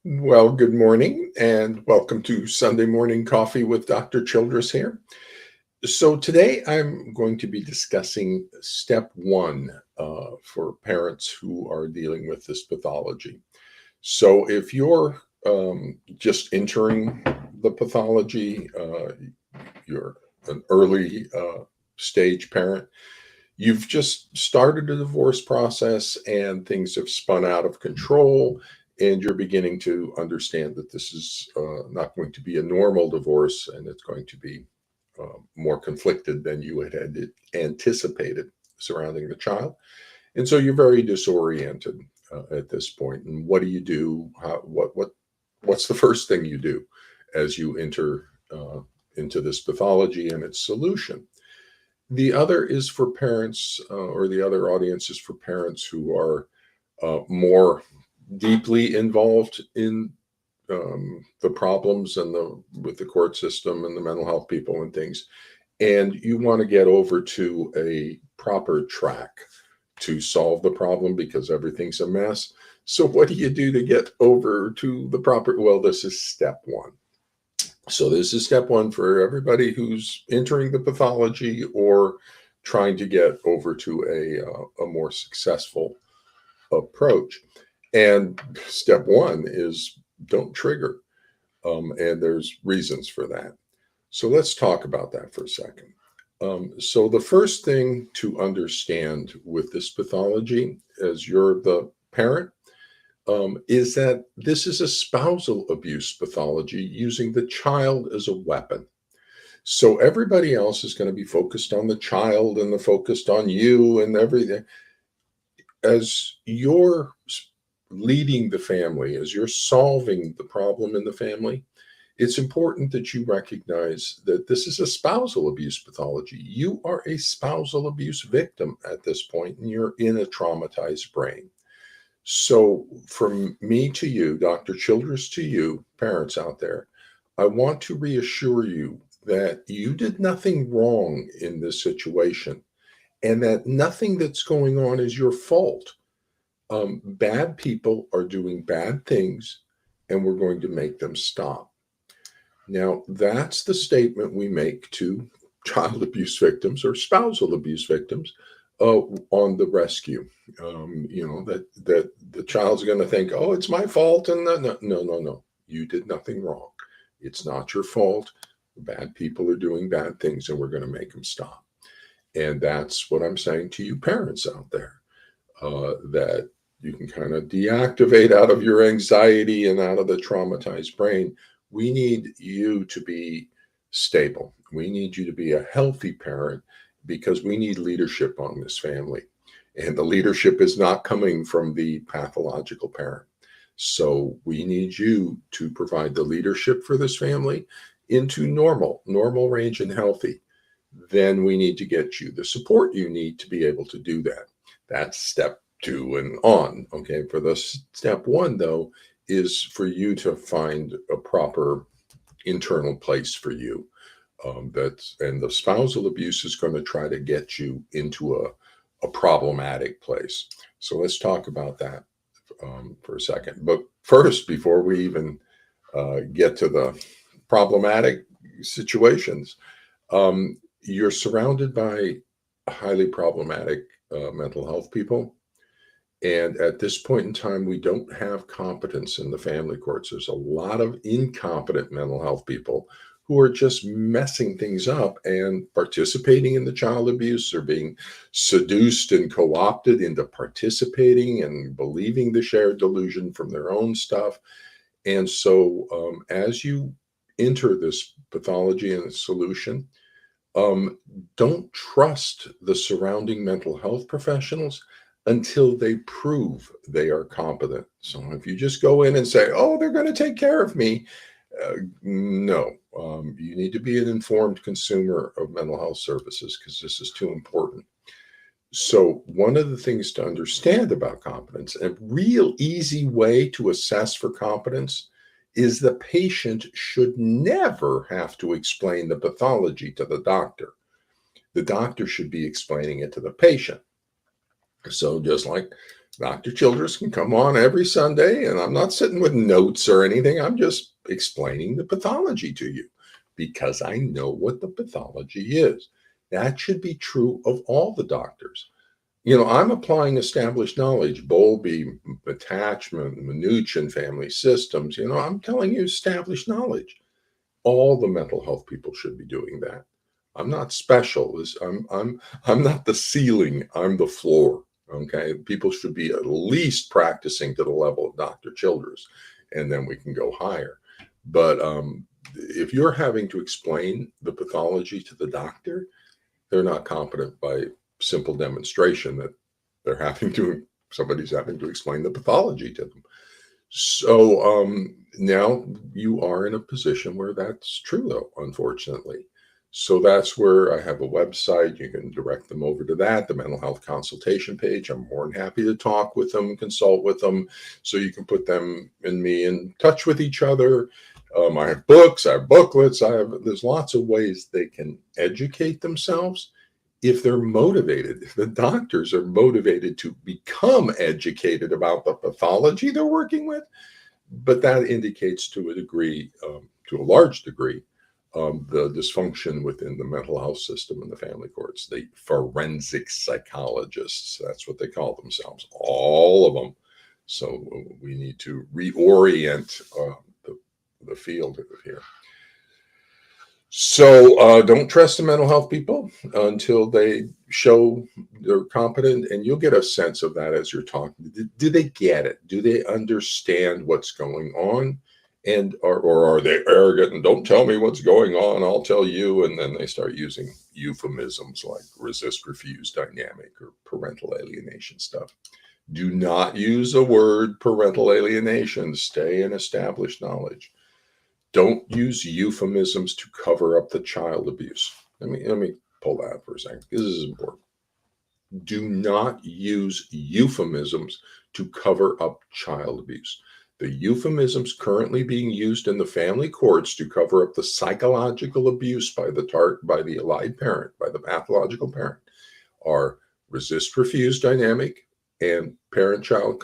Well, good morning and welcome to Sunday Morning Coffee with Dr. Childress here. So, today I'm going to be discussing step one for parents who are dealing with this pathology. So, if you're just entering the pathology, you're an early stage parent, you've just started a divorce process and things have spun out of control, and you're beginning to understand that this is not going to be a normal divorce and it's going to be more conflicted than you had anticipated surrounding the child. And so you're very disoriented at this point. And what do you do? What's the first thing you do as you enter into this pathology and its solution? The other is for parents, or the other audience is for parents who are more deeply involved in the problems and the with the court system and the mental health people and things, and you want to get over to a proper track to solve the problem because everything's a mess. So, what do you do to get over to the proper? Well, this is step one. So this is step one for everybody who's entering the pathology or trying to get over to a more successful approach. And step one is don't trigger. And there's reasons for that. So let's talk about that for a second. So the first thing to understand with this pathology, as you're the parent, is that this is a spousal abuse pathology using the child as a weapon. So everybody else is going to be focused on the child and the focused on you and everything. As you're leading the family, as you're solving the problem in the family, it's important that you recognize that this is a spousal abuse pathology. You are a spousal abuse victim at this point, and you're in a traumatized brain. So, from me to you, Dr. Childress to you, parents out there, I want to reassure you that you did nothing wrong in this situation and that nothing that's going on is your fault. Bad people are doing bad things and we're going to make them stop. Now, that's the statement we make to child abuse victims or spousal abuse victims on the rescue. That the child's going to think, "Oh, it's my fault," and no, you did nothing wrong. It's not your fault. Bad people are doing bad things, and we're going to make them stop. And that's what I'm saying to you, parents out there, that you can kind of deactivate out of your anxiety and out of the traumatized brain. We need you to be stable. We need you to be a healthy parent because we need leadership on this family. And the leadership is not coming from the pathological parent. So we need you to provide the leadership for this family into normal range and healthy. Then we need to get you the support you need to be able to do that. That's step two and on. Okay. For the step one, though, is for you to find a proper internal place for you. And the spousal abuse is going to try to get you into a problematic place. So let's talk about that for a second. But first, before we even get to the problematic situations, you're surrounded by highly problematic mental health people. And at this point in time, we don't have competence in the family courts. There's a lot of incompetent mental health people who are just messing things up and participating in the child abuse or being seduced and co opted into participating and believing the shared delusion from their own stuff. And so, as you enter this pathology and its solution, um, don't trust the surrounding mental health professionals until they prove they are competent. So if you just go in and say, "Oh, they're going to take care of me," no, you need to be an informed consumer of mental health services because this is too important. So one of the things to understand about competence, a real easy way to assess for competence, is the patient should never have to explain the pathology to the doctor. The doctor should be explaining it to the patient. So just like Dr. Childress can come on every Sunday, and I'm not sitting with notes or anything. I'm just explaining the pathology to you because I know what the pathology is. That should be true of all the doctors. I'm applying established knowledge, Bowlby, attachment, Mnuchin family systems. I'm telling you established knowledge. All the mental health people should be doing that. I'm not special. I'm not the ceiling. I'm the floor. Okay. People should be at least practicing to the level of Dr. Childress, and then we can go higher. But if you're having to explain the pathology to the doctor, they're not competent by simple demonstration that somebody's having to explain the pathology to them. So now you are in a position where that's true, though, unfortunately. So that's where I have a website. You can direct them over to that, the mental health consultation page. I'm more than happy to talk with them, consult with them, so you can put them and me in touch with each other. I have books, I have booklets, there's lots of ways they can educate themselves if they're motivated. If the doctors are motivated to become educated about the pathology they're working with, but that indicates to a large degree, the dysfunction within the mental health system and the family courts. The forensic psychologists, that's what they call themselves, all of them. So we need to reorient the field here. So don't trust the mental health people until they show they're competent, and you'll get a sense of that as you're talking. Do they get it? Do they understand what's going on? And or are they arrogant and don't tell me what's going on, I'll tell you, and then they start using euphemisms like resist, refuse dynamic or parental alienation stuff. Do not use the word parental alienation. Stay in established knowledge. Don't use euphemisms to cover up the child abuse. Let me pull that for a second. This is important. Do not use euphemisms to cover up child abuse. The euphemisms currently being used in the family courts to cover up the psychological abuse by the allied parent, by the pathological parent, are resist, refuse dynamic and parent-child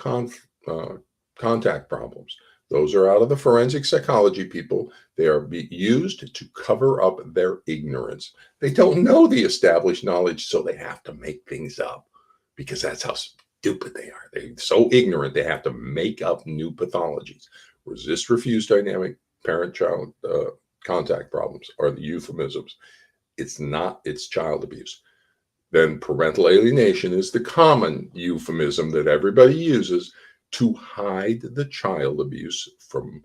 contact problems. Those are out of the forensic psychology people. They are used to cover up their ignorance. They don't know the established knowledge, so they have to make things up because that's how stupid they are. They're so ignorant, they have to make up new pathologies. Resist, refuse dynamic, parent-child contact problems are the euphemisms. It's child abuse. Then parental alienation is the common euphemism that everybody uses to hide the child abuse from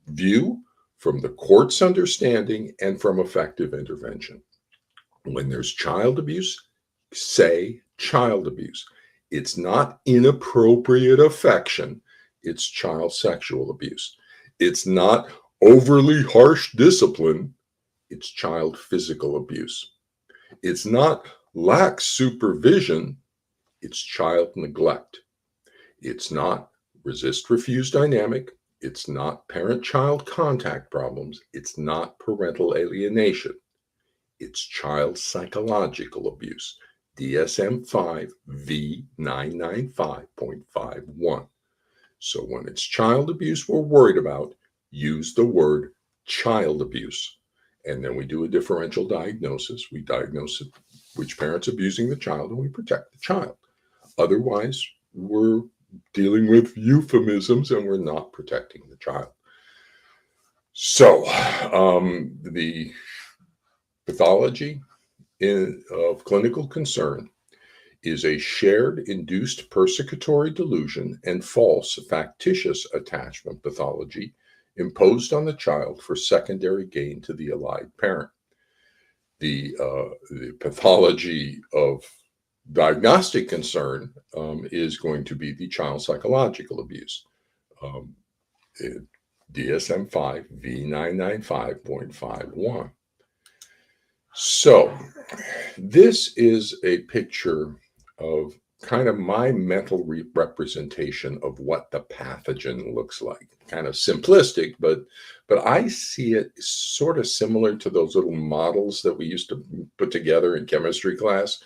view, from the court's understanding, and from effective intervention. When there's child abuse, say child abuse. It's not inappropriate affection, it's child sexual abuse. It's not overly harsh discipline, it's child physical abuse. It's not lax supervision, it's child neglect. It's not resist, refuse dynamic. It's not parent-child contact problems. It's not parental alienation. It's child psychological abuse. DSM-5 V995.51. So when it's child abuse we're worried about, use the word child abuse. And then we do a differential diagnosis. We diagnose which parent's abusing the child, and we protect the child. Otherwise, we're dealing with euphemisms and we're not protecting the child. So the pathology of clinical concern is a shared induced persecutory delusion and false factitious attachment pathology imposed on the child for secondary gain to the allied parent. The pathology of diagnostic concern is going to be the child psychological abuse. DSM-5 V995.51. So this is a picture of kind of my mental representation of what the pathogen looks like. Kind of simplistic, but I see it sort of similar to those little models that we used to put together in chemistry class,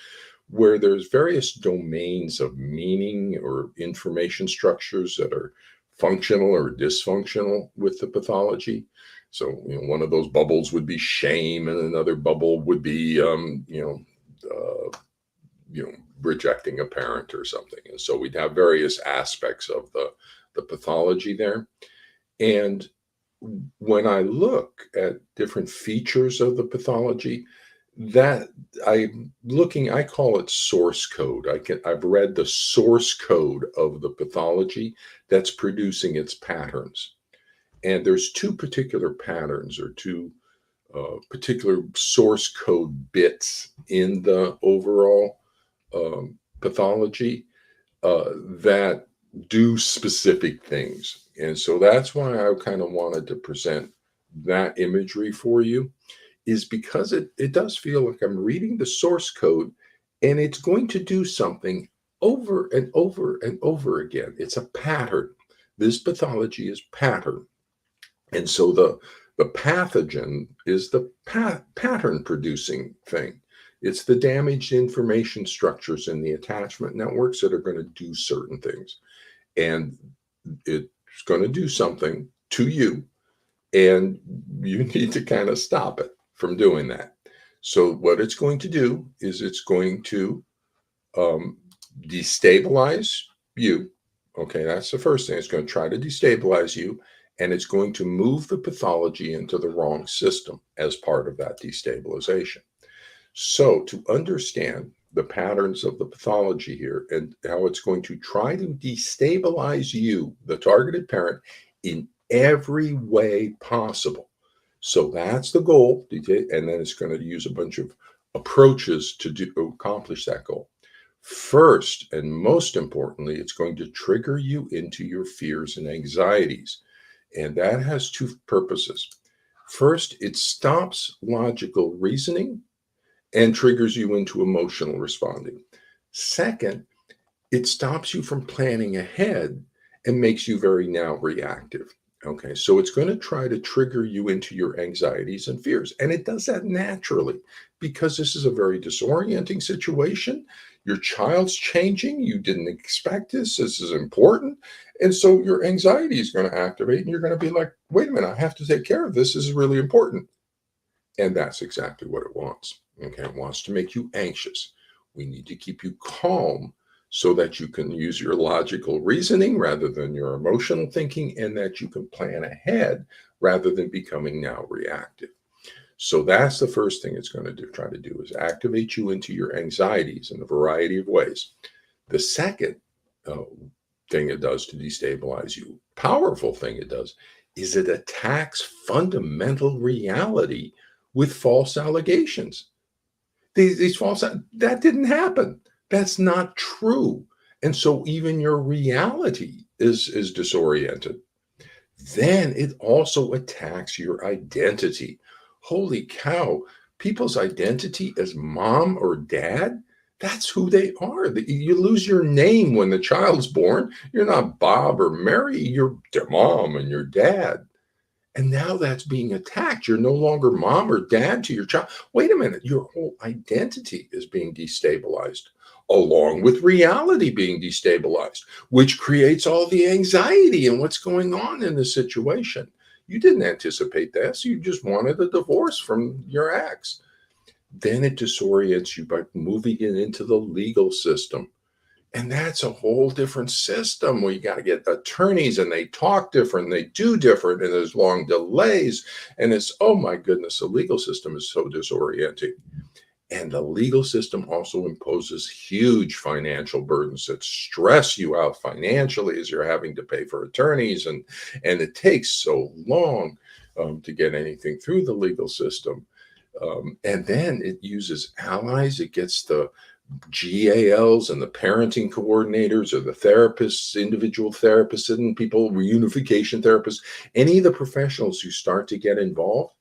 where there's various domains of meaning or information structures that are functional or dysfunctional with the pathology. So, one of those bubbles would be shame, and another bubble would be, you know, rejecting a parent or something. And so we'd have various aspects of the pathology there. And when I look at different features of the pathology, that I call it source code. I've read the source code of the pathology that's producing its patterns. And there's two particular patterns or two particular source code bits in the overall pathology that do specific things. And so that's why I kind of wanted to present that imagery for you, is because it does feel like I'm reading the source code and it's going to do something over and over and over again. It's a pattern. This pathology is pattern. And so the pathogen is the pattern producing thing. It's the damaged information structures in the attachment networks that are going to do certain things. And it's going to do something to you, and you need to kind of stop it from doing that. So what it's going to do is it's going to destabilize you. Okay, that's the first thing. It's going to try to destabilize you, and it's going to move the pathology into the wrong system as part of that destabilization. So to understand the patterns of the pathology here and how it's going to try to destabilize you, the targeted parent, in every way possible. So that's the goal, and then it's going to use a bunch of approaches to accomplish that goal. First, and most importantly, it's going to trigger you into your fears and anxieties. And that has two purposes. First, it stops logical reasoning and triggers you into emotional responding. Second, it stops you from planning ahead and makes you very now reactive. Okay, so it's going to try to trigger you into your anxieties and fears. And it does that naturally because this is a very disorienting situation. Your child's changing. You didn't expect this. This is important. And so your anxiety is going to activate and you're going to be like, wait a minute, I have to take care of this. This is really important. And that's exactly what it wants. Okay, it wants to make you anxious. We need to keep you calm so that you can use your logical reasoning rather than your emotional thinking, and that you can plan ahead rather than becoming now reactive. So that's the first thing it's going to try to do is activate you into your anxieties in a variety of ways. The second thing it does to destabilize you, powerful thing it does, is it attacks fundamental reality with false allegations. These false, that didn't happen. That's not true. And so even your reality is disoriented. Then it also attacks your identity. Holy cow, people's identity as mom or dad, that's who they are. You lose your name when the child's born. You're not Bob or Mary, you're mom and your dad. And now that's being attacked. You're no longer mom or dad to your child. Wait a minute, your whole identity is being destabilized, along with reality being destabilized, which creates all the anxiety and what's going on in the situation. You didn't anticipate this. You just wanted a divorce from your ex. Then it disorients you by moving it into the legal system. And that's a whole different system where you got to get attorneys and they talk different, they do different, and there's long delays. And it's, oh my goodness, the legal system is so disorienting. And the legal system also imposes huge financial burdens that stress you out financially as you're having to pay for attorneys. And it takes so long to get anything through the legal system. And then it uses allies. It gets the GALs and the parenting coordinators or the therapists, individual therapists and people, reunification therapists, any of the professionals who start to get involved,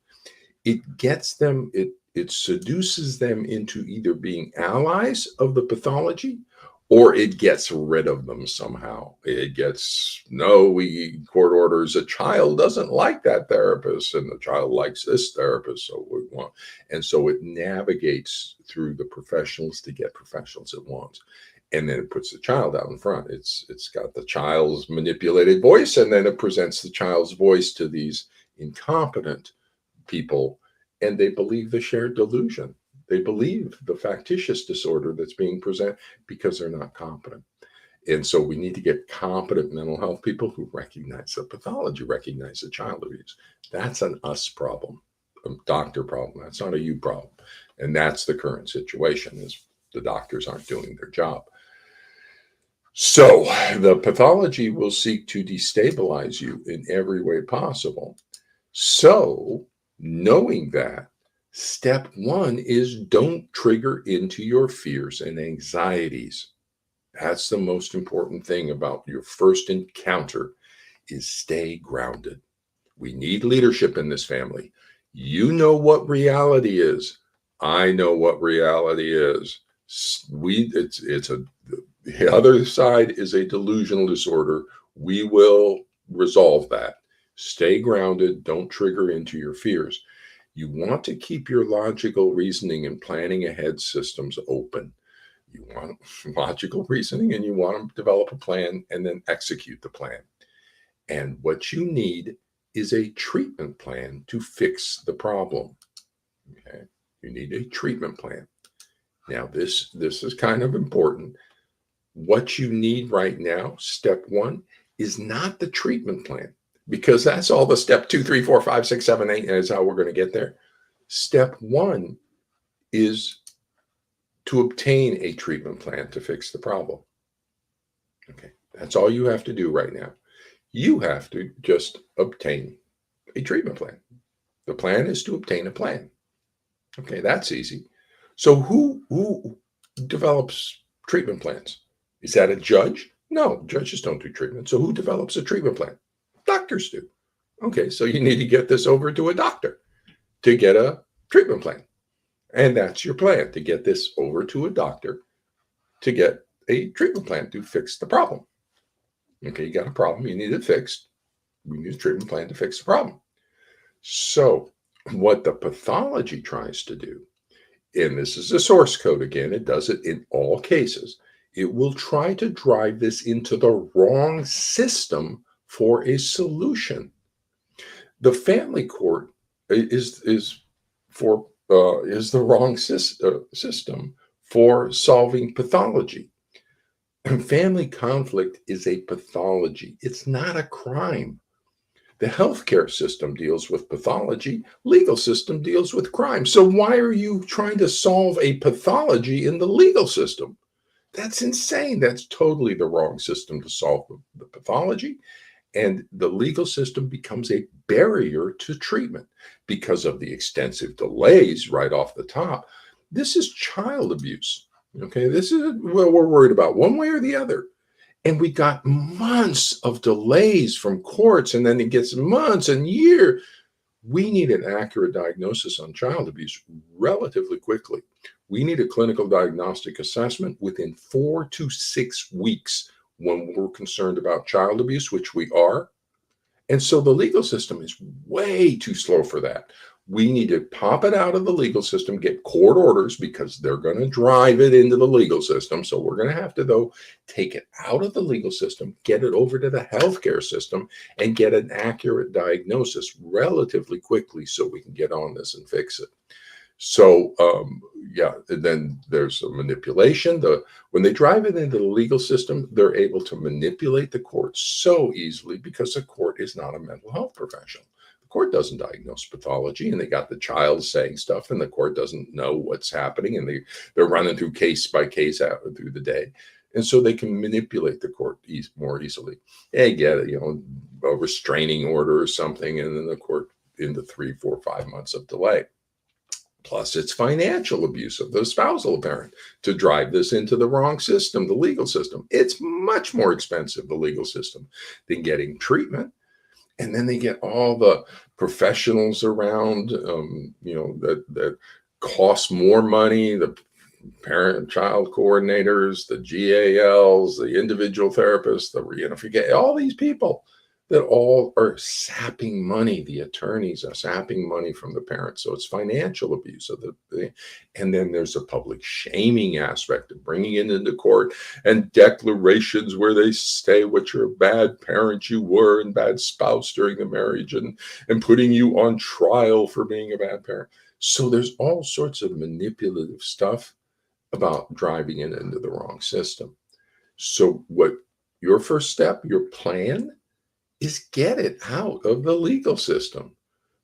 it gets them, it seduces them into either being allies of the pathology or it gets rid of them somehow. It gets, no, we court orders, a child doesn't like that therapist and the child likes this therapist. So we want, and so it navigates through the professionals to get professionals it wants. And then it puts the child out in front. It's got the child's manipulated voice, and then it presents the child's voice to these incompetent people, and they believe the shared delusion. They believe the factitious disorder that's being presented because they're not competent. And so we need to get competent mental health people who recognize the pathology, recognize the child abuse. That's an us problem, a doctor problem. That's not a you problem. And that's the current situation, is the doctors aren't doing their job. So the pathology will seek to destabilize you in every way possible. So knowing that, step one is don't trigger into your fears and anxieties. That's the most important thing about your first encounter, is stay grounded. We need leadership in this family. You know what reality is. I know what reality is. The other side is a delusional disorder. We will resolve that. Stay grounded. Don't trigger into your fears. You want to keep your logical reasoning and planning ahead systems open. You want logical reasoning, and you want to develop a plan and then execute the plan. And what you need is a treatment plan to fix the problem. Okay? You need a treatment plan. Now, this is kind of important. What you need right now, step one, is not the treatment plan, because that's all the step 2, 3, 4, 5, 6, 7, 8 is how we're going to get there. Step one is to obtain a treatment plan to fix the problem. Okay, that's all you have to do right now. You have to just obtain a treatment plan. The plan is to obtain a plan. Okay, that's easy. So who develops treatment plans? Is that a judge? No, judges don't do treatment. So who develops a treatment plan? Doctors do. Okay, so you need to get this over to a doctor to get a treatment plan. And that's your plan, to get this over to a doctor to get a treatment plan to fix the problem. Okay, you got a problem, you need it fixed. We need a treatment plan to fix the problem. So what the pathology tries to do, and this is a source code again, it does it in all cases, it will try to drive this into the wrong system for a solution. The family court is the wrong system for solving pathology. And family conflict is a pathology. It's not a crime. The healthcare system deals with pathology. Legal system deals with crime. So why are you trying to solve a pathology in the legal system? That's insane. That's totally the wrong system to solve the pathology. And the legal system becomes a barrier to treatment because of the extensive delays right off the top. This is child abuse. Okay, this is what we're worried about, one way or the other. And we got months of delays from courts, and then it gets months and years. We need an accurate diagnosis on child abuse relatively quickly. We need a clinical diagnostic assessment within 4 to 6 weeks when we're concerned about child abuse, which we are. And so the legal system is way too slow for that. We need to pop it out of the legal system, get court orders, because they're going to drive it into the legal system. So we're going to have to, though, take it out of the legal system, get it over to the healthcare system, and get an accurate diagnosis relatively quickly so we can get on this and fix it. So, then there's a manipulation. When they drive it into the legal system, they're able to manipulate the court so easily because the court is not a mental health professional. The court doesn't diagnose pathology, and they got the child saying stuff, and the court doesn't know what's happening, and they're running through case by case out through the day. And so they can manipulate the court more easily. They get a restraining order or something, and then the court into 3, 4, 5 months of delay. Plus, it's financial abuse of the spousal parent to drive this into the wrong system, the legal system. It's much more expensive, the legal system, than getting treatment. And then they get all the professionals around, that cost more money. parent-child coordinators, the GALs, the individual therapists, the reunification, all these people that all are sapping money. The attorneys are sapping money from the parents. So it's financial abuse of and then there's a public shaming aspect of bringing it into court and declarations where they say what you're a bad parent you were and bad spouse during the marriage and putting you on trial for being a bad parent. So there's all sorts of manipulative stuff about driving it into the wrong system. So what your first step, your plan is get it out of the legal system.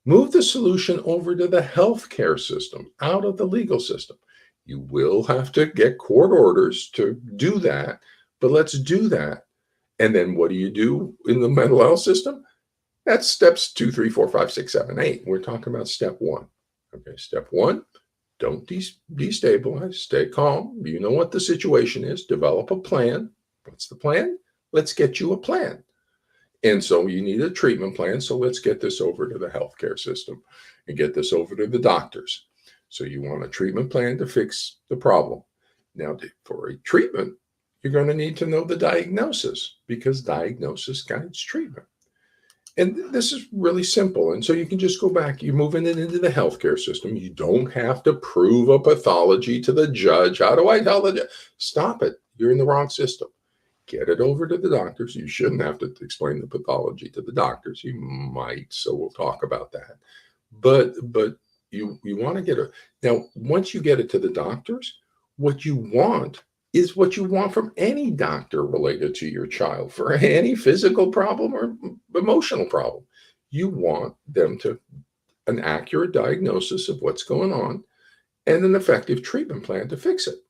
Move the solution over to the healthcare system, out of the legal system. You will have to get court orders to do that, but let's do that. And then what do you do in the mental health system? That's steps 2, 3, 4, 5, 6, 7, 8. We're talking about step 1. Okay, step 1, don't destabilize, stay calm. You know what the situation is. Develop a plan. What's the plan? Let's get you a plan. And so you need a treatment plan. So let's get this over to the healthcare system and get this over to the doctors. So you want a treatment plan to fix the problem. Now, for a treatment, you're going to need to know the diagnosis because diagnosis guides treatment. And this is really simple. And so you can just go back, you're moving it into the healthcare system. You don't have to prove a pathology to the judge. How do I tell the judge? Stop it. You're in the wrong system. Get it over to the doctors. You shouldn't have to explain the pathology to the doctors. You might, so we'll talk about that. But you want to get it. Now, once you get it to the doctors, what you want is what you want from any doctor related to your child for any physical problem or emotional problem. You want them to an accurate diagnosis of what's going on and an effective treatment plan to fix it.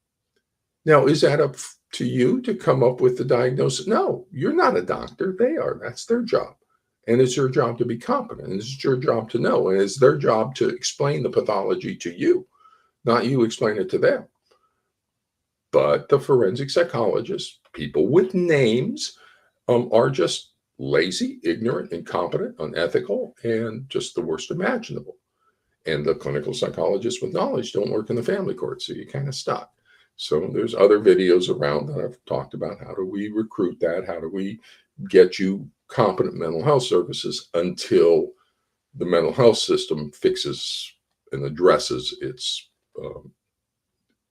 Now, is that up to you to come up with the diagnosis? No, you're not a doctor. They are. That's their job. And it's your job to be competent. And it's your job to know. And it's their job to explain the pathology to you, not you explain it to them. But the forensic psychologists, people with names, are just lazy, ignorant, incompetent, unethical, and just the worst imaginable. And the clinical psychologists with knowledge don't work in the family court, so you're kind of stuck. So there's other videos around that I've talked about. How do we recruit that? How do we get you competent mental health services until the mental health system fixes and addresses its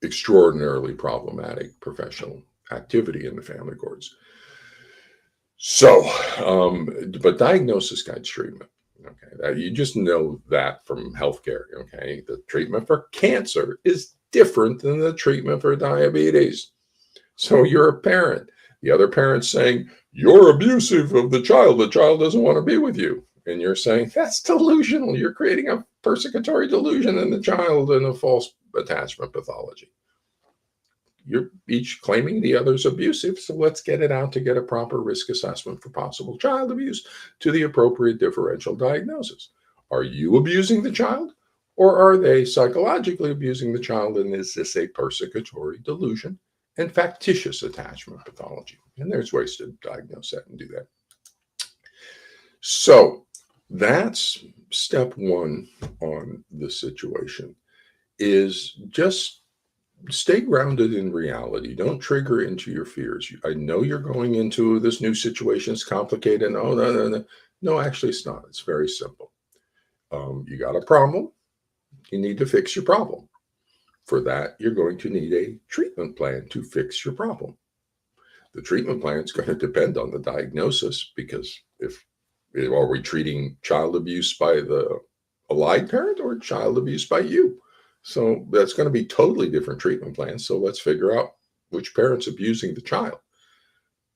extraordinarily problematic professional activity in the family courts. So, but diagnosis guides treatment. Okay, you just know that from healthcare. Okay, the treatment for cancer is different than the treatment for diabetes. So you're a parent. The other parent's saying, you're abusive of the child doesn't want to be with you. And you're saying, that's delusional. You're creating a persecutory delusion in the child and a false attachment pathology. You're each claiming the other's abusive, so let's get it out to get a proper risk assessment for possible child abuse to the appropriate differential diagnosis. Are you abusing the child, or are they psychologically abusing the child, and is this a persecutory delusion and factitious attachment pathology? And there's ways to diagnose that and do that. So that's step 1 on the situation, is just stay grounded in reality. Don't trigger into your fears. I know you're going into this new situation. It's complicated. Oh, no. No, actually, it's not. It's very simple. You got a problem. You need to fix your problem. For that, you're going to need a treatment plan to fix your problem. The treatment plan is going to depend on the diagnosis, because are we treating child abuse by the allied parent or child abuse by you? So that's going to be totally different treatment plans. So let's figure out which parent's abusing the child.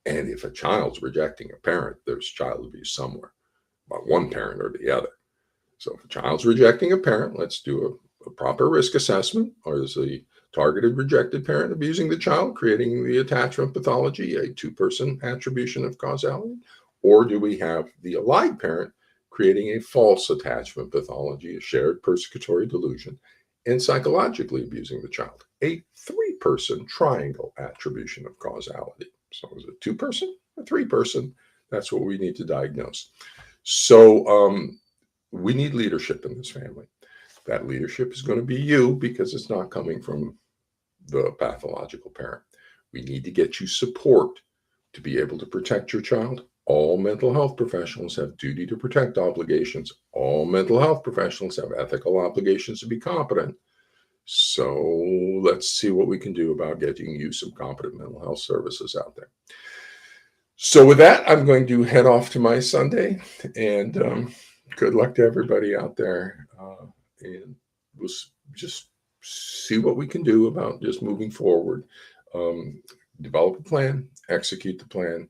And if a child's rejecting a parent, there's child abuse somewhere by one parent or the other. So if a child's rejecting a parent, let's do a proper risk assessment. Or is the targeted rejected parent abusing the child, creating the attachment pathology, a 2-person attribution of causality? Or do we have the allied parent creating a false attachment pathology, a shared persecutory delusion, and psychologically abusing the child, a 3-person triangle attribution of causality? So is it 2-person or 3-person? That's what we need to diagnose. So we need leadership in this family. That leadership is going to be you, because it's not coming from the pathological parent. We need to get you support to be able to protect your child. All mental health professionals have duty to protect obligations. All mental health professionals have ethical obligations to be competent. So let's see what we can do about getting you some competent mental health services out there. So with that, I'm going to head off to my Sunday, and good luck to everybody out there. And we'll just see what we can do about just moving forward. Develop a plan, execute the plan,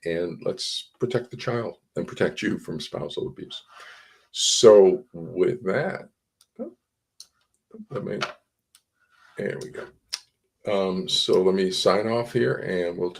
and let's protect the child and protect you from spousal abuse. So with that, there we go. So let me sign off here, and we'll talk.